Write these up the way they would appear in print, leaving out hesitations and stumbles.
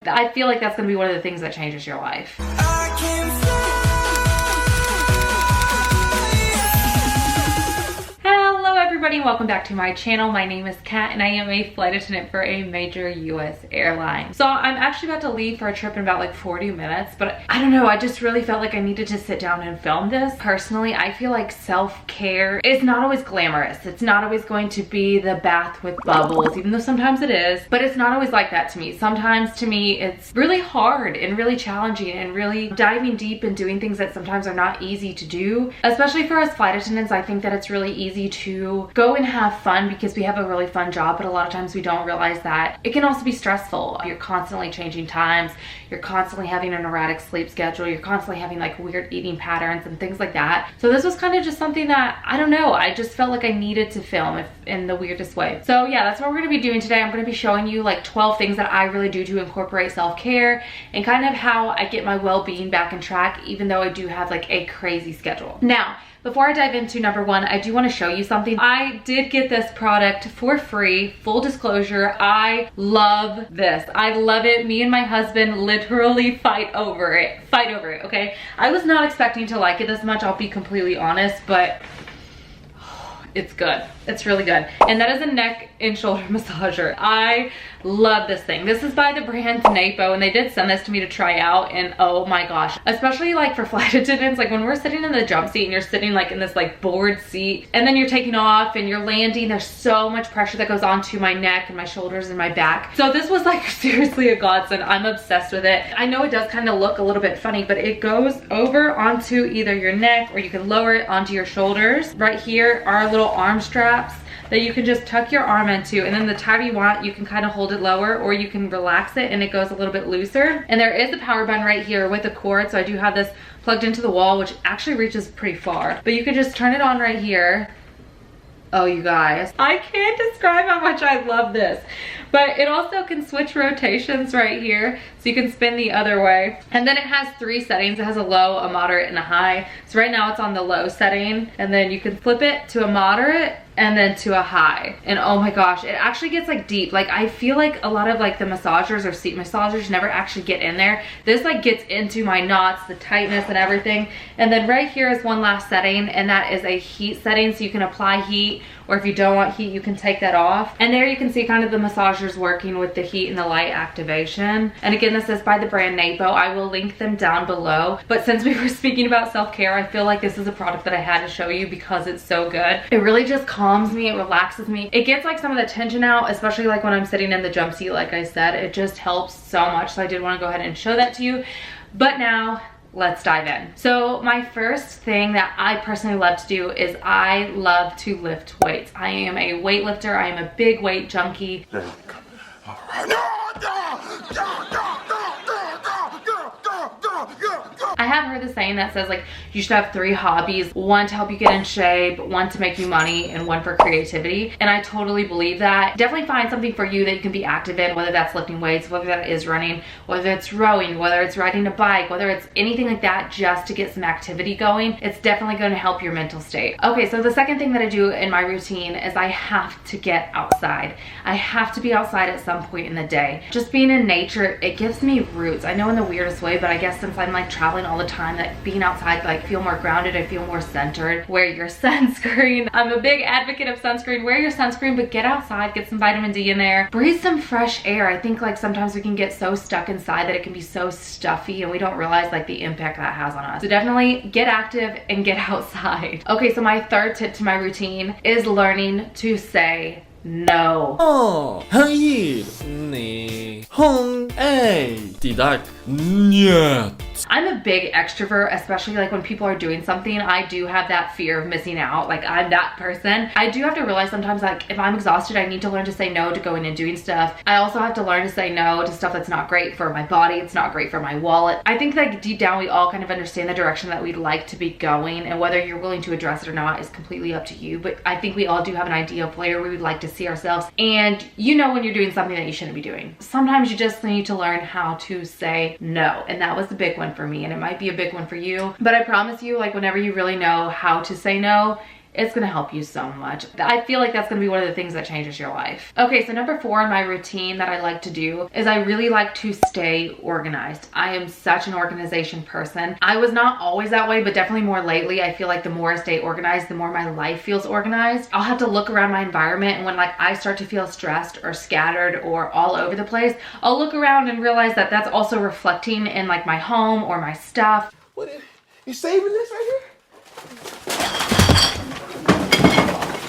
I feel like that's gonna be one of the things that changes your life. Everybody, welcome back to my channel. My name is Kat and I am a flight attendant for a major US airline. So I'm actually about to leave for a trip in about like 40 minutes, but I don't know, I just really felt like I needed to sit down and film this. Personally, I feel like self-care is not always glamorous. It's not always going to be the bath with bubbles, even though sometimes it is, but it's not always like that to me. Sometimes to me, it's really hard and really challenging and really diving deep and doing things that sometimes are not easy to do. Especially for us flight attendants, I think that it's really easy to go and have fun because we have a really fun job, but a lot of times we don't realize that it can also be stressful. You're constantly changing times, you're constantly having an erratic sleep schedule, you're constantly having like weird eating patterns and things like that. So this was kind of just something that, I don't know, I just felt like I needed to film in the weirdest way. So yeah, that's what we're gonna be doing today. I'm gonna be showing you like 12 things that I really do to incorporate self-care and kind of how I get my well-being back in track, even though I do have like a crazy schedule. Now, before I dive into number one, I do want to show you something. I did get this product for free, full disclosure. I love this. I love it. Me and my husband literally fight over it, okay? I was not expecting to like it this much, I'll be completely honest, but it's good. It's really good. And that is a neck and shoulder massager. I love this thing. This is by the brand NAIPO, and they did send this to me to try out, and oh my gosh, especially like for flight attendants, like when we're sitting in the jump seat and you're sitting like in this like board seat, and then you're taking off and you're landing, there's so much pressure that goes onto my neck and my shoulders and my back. So this was like seriously a godsend. I'm obsessed with it. I know it does kind of look a little bit funny, but it goes over onto either your neck or you can lower it onto your shoulders. Right here are little arm straps that you can just tuck your arm into, and then the tighter you want, you can kind of hold it lower or you can relax it and it goes a little bit looser. And there is a power button right here with a cord, so I do have this plugged into the wall, which actually reaches pretty far. But you can just turn it on right here. Oh, you guys, I can't describe how much I love this. But it also can switch rotations right here, so you can spin the other way. And then it has 3 settings. It has a low, a moderate, and a high. So right now it's on the low setting, and then you can flip it to a moderate and then to a high. And oh my gosh, it actually gets like deep. Like I feel like a lot of like the massagers or seat massagers never actually get in there. This like gets into my knots, the tightness and everything. And then right here is one last setting, and that is a heat setting, so you can apply heat, or if you don't want heat, you can take that off. And there you can see kind of the massagers working with the heat and the light activation. And again, this is by the brand NAIPO. I will link them down below. But since we were speaking about self-care, I feel like this is a product that I had to show you because it's so good. It really just calms me, it relaxes me. It gets like some of the tension out, especially like when I'm sitting in the jump seat, like I said. It just helps so much. So I did want to go ahead and show that to you. But now, let's dive in. So my first thing that I personally love to do is I love to lift weights. I am a weightlifter. I am a big weight junkie. I have heard the saying that says like you should have 3 hobbies, one to help you get in shape, one to make you money, and one for creativity. And I totally believe that. Definitely find something for you that you can be active in, whether that's lifting weights, whether that is running, whether it's rowing, whether it's riding a bike, whether it's anything like that, just to get some activity going. It's definitely going to help your mental state. Okay, so the second thing that I do in my routine is I have to get outside. I have to be outside at some point in the day. Just being in nature, it gives me roots. I know in the weirdest way, but I guess since I'm like traveling all the time, that being outside, like feel more grounded, I feel more centered. Wear your sunscreen. I'm a big advocate of sunscreen. Wear your sunscreen, but get outside, get some vitamin D in there. Breathe some fresh air. I think like sometimes we can get so stuck inside that it can be so stuffy and we don't realize like the impact that has on us. So definitely get active and get outside. Okay, so my third tip to my routine is learning to say no. I'm a big extrovert, especially like when people are doing something. I do have that fear of missing out. Like I'm that person. I do have to realize sometimes like if I'm exhausted, I need to learn to say no to going and doing stuff. I also have to learn to say no to stuff that's not great for my body. It's not great for my wallet. I think like deep down we all kind of understand the direction that we'd like to be going, and whether you're willing to address it or not is completely up to you. But I think we all do have an idea of where we would like to see ourselves, and you know when you're doing something that you shouldn't be doing. Sometimes you just need to learn how to say no, and that was the big one for me, and it might be a big one for you. But I promise you, like whenever you really know how to say no, it's gonna help you so much. I feel like that's gonna be one of the things that changes your life. Okay, so number 4 in my routine that I like to do is I really like to stay organized. I am such an organization person. I was not always that way, but definitely more lately. I feel like the more I stay organized, the more my life feels organized. I'll have to look around my environment, and when like I start to feel stressed or scattered or all over the place, I'll look around and realize that that's also reflecting in like my home or my stuff. What is, you saving this right here?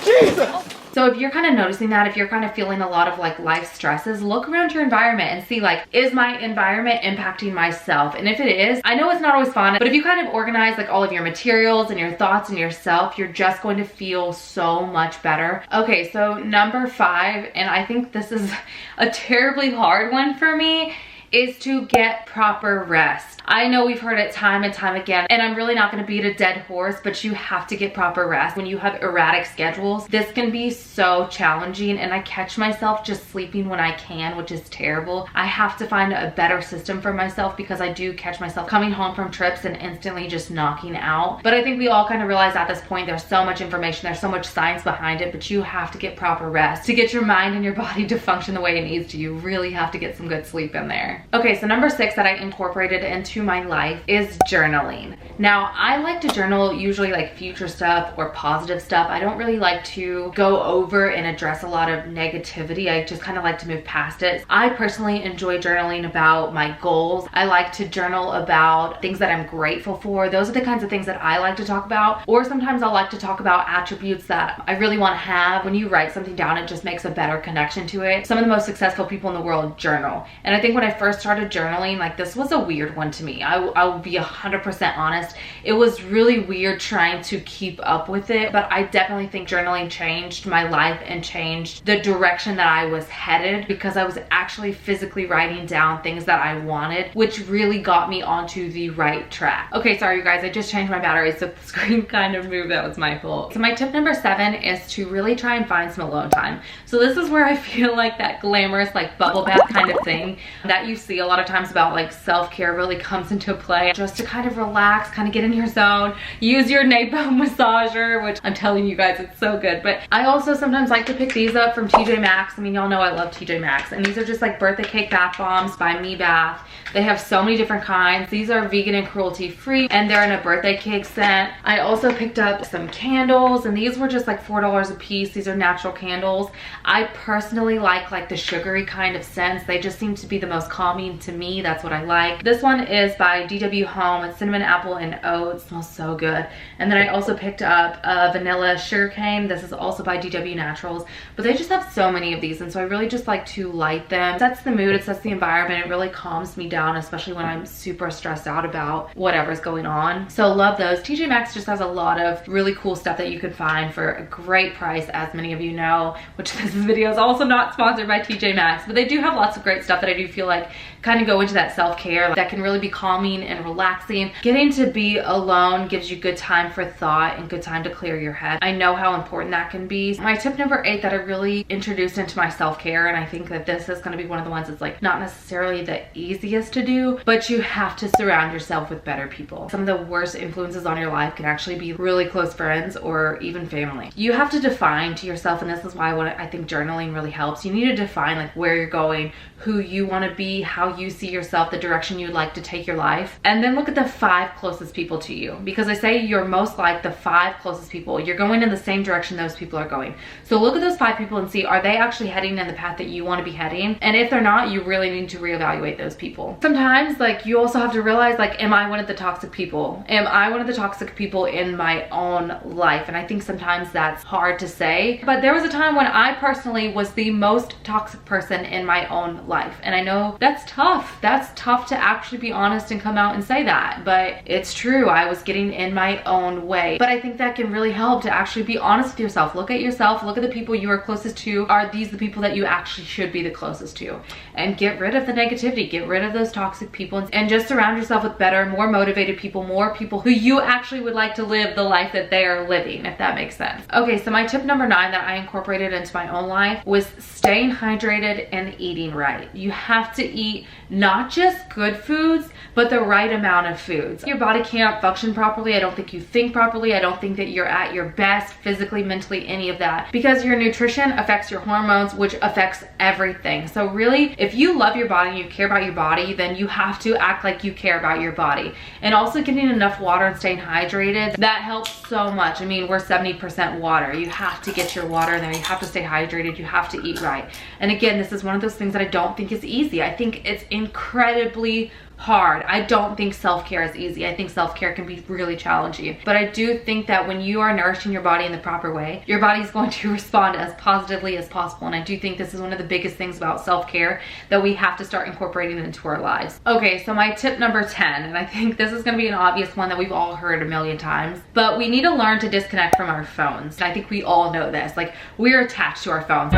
Jesus! So if you're kind of noticing that, if you're kind of feeling a lot of like life stresses, look around your environment and see like, is my environment impacting myself? And if it is, I know it's not always fun, but if you kind of organize like all of your materials and your thoughts and yourself, you're just going to feel so much better. Okay, so number 5, and I think this is a terribly hard one for me, is to get proper rest. I know we've heard it time and time again, and I'm really not gonna beat a dead horse, but you have to get proper rest. When you have erratic schedules, this can be so challenging, and I catch myself just sleeping when I can, which is terrible. I have to find a better system for myself because I do catch myself coming home from trips and instantly just knocking out. But I think we all kind of realize at this point, there's so much information, there's so much science behind it, but you have to get proper rest. To get your mind and your body to function the way it needs to, you really have to get some good sleep in there. Okay, so number 6 that I incorporated into my life is journaling. Now, I like to journal usually like future stuff or positive stuff. I don't really like to go over and address a lot of negativity. I just kind of like to move past it. I personally enjoy journaling about my goals. I like to journal about things that I'm grateful for. Those are the kinds of things that I like to talk about. Or sometimes I'll like to talk about attributes that I really want to have. When you write something down, it just makes a better connection to it. Some of the most successful people in the world journal. And I think when I first started journaling, like this was a weird one to me. I will be 100% honest. It was really weird trying to keep up with it, but I definitely think journaling changed my life and changed the direction that I was headed because I was actually physically writing down things that I wanted, which really got me onto the right track. Okay, sorry you guys, I just changed my battery, so the screen kind of moved. That was my fault. So my tip number 7 is to really try and find some alone time. So this is where I feel like that glamorous like bubble bath kind of thing that you see a lot of times about like self-care really comes into play, just to kind of relax, kind of get in your zone, use your NAIPO massager, which I'm telling you guys, it's so good. But I also sometimes like to pick these up from TJ Maxx. I mean, y'all know I love TJ Maxx, and these are just like birthday cake bath bombs by Me Bath. They have so many different kinds. These are vegan and cruelty free, and they're in a birthday cake scent. I also picked up some candles, and these were just like $4 a piece. These are natural candles. I personally like the sugary kind of scents. They just seem to be the most calming to me. That's what I like. This one is by DW Home. It's cinnamon, apple, and oat. It smells so good. And then I also picked up a vanilla sugarcane. This is also by DW Naturals. But they just have so many of these, and so I really just like to light them. It sets the mood, it sets the environment, it really calms me down, especially when I'm super stressed out about whatever's going on. So love those. TJ Maxx just has a lot of really cool stuff that you can find for a great price, as many of you know, which this video is also not sponsored by TJ Maxx, but they do have lots of great stuff that I do feel like kind of go into that self-care that can really be calming and relaxing. Getting to be alone gives you good time for thought and good time to clear your head. I know how important that can be. My tip number 8 that I really introduced into my self-care, and I think that this is going to be one of the ones that's like not necessarily the easiest to do, but you have to surround yourself with better people. Some of the worst influences on your life can actually be really close friends or even family. You have to define to yourself, and this is why I think journaling really helps. You need to define like where you're going, who you want to be, how you see yourself, the direction you'd like to take your life, and then look at the 5 closest people to you, because I say you're most like the 5 closest people. You're going in the same direction those people are going. So look at those 5 people and see, are they actually heading in the path that you want to be heading? And if they're not, you really need to reevaluate those people. Sometimes like you also have to realize like, am I one of the toxic people? Am I one of the toxic people in my own life? And I think sometimes that's hard to say, but there was a time when I personally was the most toxic person in my own life. And I know that's tough. That's tough to actually be honest and come out and say that, but it's true. I was getting in my own way. But I think that can really help to actually be honest with yourself. Look at yourself, look at the people you are closest to. Are these the people that you actually should be the closest to? And get rid of the negativity, get rid of those toxic people, and just surround yourself with better, more motivated people, more people who you actually would like to live the life that they are living, if that makes sense. Okay, so my tip number 9 that I incorporated into my own life was staying hydrated and eating right. You have to eat not just good foods, but the right amount of foods. Your body can't function properly. I don't think you think properly. I don't think that you're at your best physically, mentally, any of that, because your nutrition affects your hormones, which affects everything. So really, if you love your body and you care about your body, then you have to act like you care about your body. And also getting enough water and staying hydrated, that helps so much. I mean, we're 70% water. You have to get your water in there. You have to stay hydrated. You have to eat right. And again, this is one of those things that I don't think is easy. I think it's incredibly hard. I don't think self-care is easy. I think self-care can be really challenging. But I do think that when you are nourishing your body in the proper way, your body is going to respond as positively as possible. And I do think this is one of the biggest things about self-care that we have to start incorporating into our lives. Okay, so my tip number 10, and I think this is going to be an obvious one that we've all heard a million times, but we need to learn to disconnect from our phones. And I think we all know this. Like, we're attached to our phones.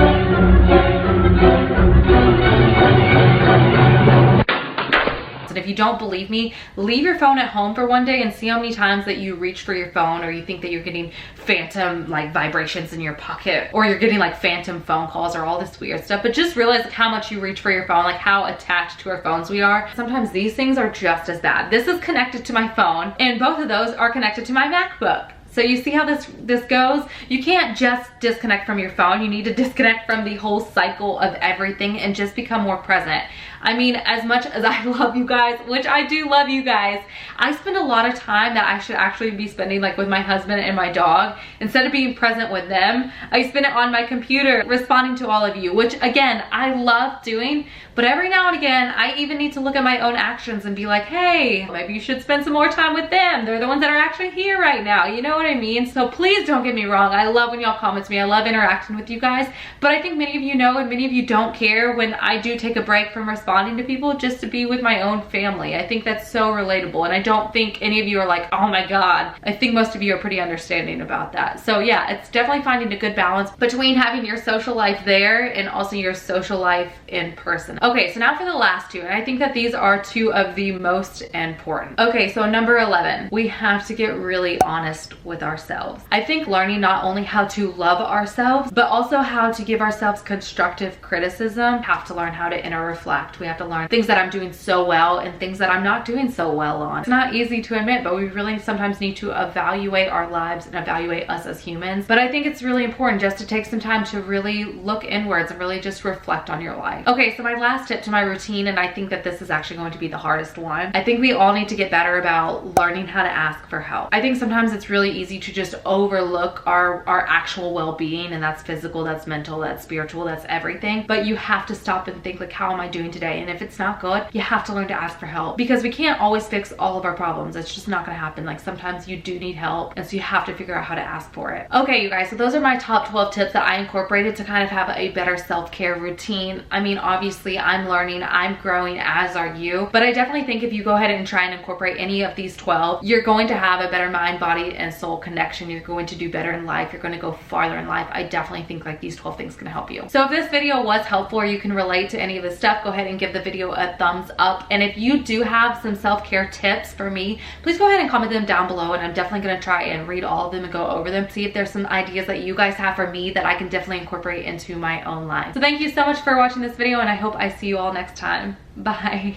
And if you don't believe me, leave your phone at home for one day and see how many times that you reach for your phone, or you think that you're getting phantom like vibrations in your pocket, or you're getting like phantom phone calls or all this weird stuff. But just realize like how much you reach for your phone, like how attached to our phones we are. Sometimes these things are just as bad. This is connected to my phone, and both of those are connected to my MacBook. So you see how this goes? You can't just disconnect from your phone. You need to disconnect from the whole cycle of everything and just become more present. I mean, as much as I love you guys, which I do love you guys, I spend a lot of time that I should actually be spending like with my husband and my dog. Instead of being present with them, I spend it on my computer responding to all of you, which again, I love doing. But every now and again, I even need to look at my own actions and be like, hey, maybe you should spend some more time with them. They're the ones that are actually here right now. You know what I mean? So please don't get me wrong. I love when y'all comment to me. I love interacting with you guys. But I think many of you know and many of you don't care when I do take a break from responding to people just to be with my own family. I think that's so relatable. And I don't think any of you are like, oh my God. I think most of you are pretty understanding about that. So yeah, it's definitely finding a good balance between having your social life there and also your social life in person. Okay, so now for the last two, and I think that these are two of the most important. Okay, so number 11, we have to get really honest with ourselves. I think learning not only how to love ourselves, but also how to give ourselves constructive criticism. We have to learn how to inner reflect. We have to learn things that I'm doing so well and things that I'm not doing so well on. It's not easy to admit, but we really sometimes need to evaluate our lives and evaluate us as humans. But I think it's really important just to take some time to really look inwards and really just reflect on your life. Okay, so my last tip to my routine, and I think that this is actually going to be the hardest one. I think we all need to get better about learning how to ask for help. I think sometimes it's really easy to just overlook our actual well-being, and that's physical, that's mental, that's spiritual, that's everything. But you have to stop and think like, how am I doing today? And if it's not good, you have to learn to ask for help, because we can't always fix all of our problems. It's just not gonna happen. Like sometimes you do need help, and so you have to figure out how to ask for it. Okay, you guys, so those are my top 12 tips that I incorporated to kind of have a better self-care routine. I mean, obviously I'm learning, I'm growing, as are you, but I definitely think if you go ahead and try and incorporate any of these 12, you're going to have a better mind, body, and soul connection. You're going to do better in life. You're going to go farther in life. I definitely think like these 12 things can help you. So if this video was helpful or you can relate to any of this stuff, go ahead and give the video a thumbs up. And if you do have some self-care tips for me, please go ahead and comment them down below, and I'm definitely going to try and read all of them and go over them, see if there's some ideas that you guys have for me that I can definitely incorporate into my own life. So thank you so much for watching this video, and I hope I see you all next time. Bye.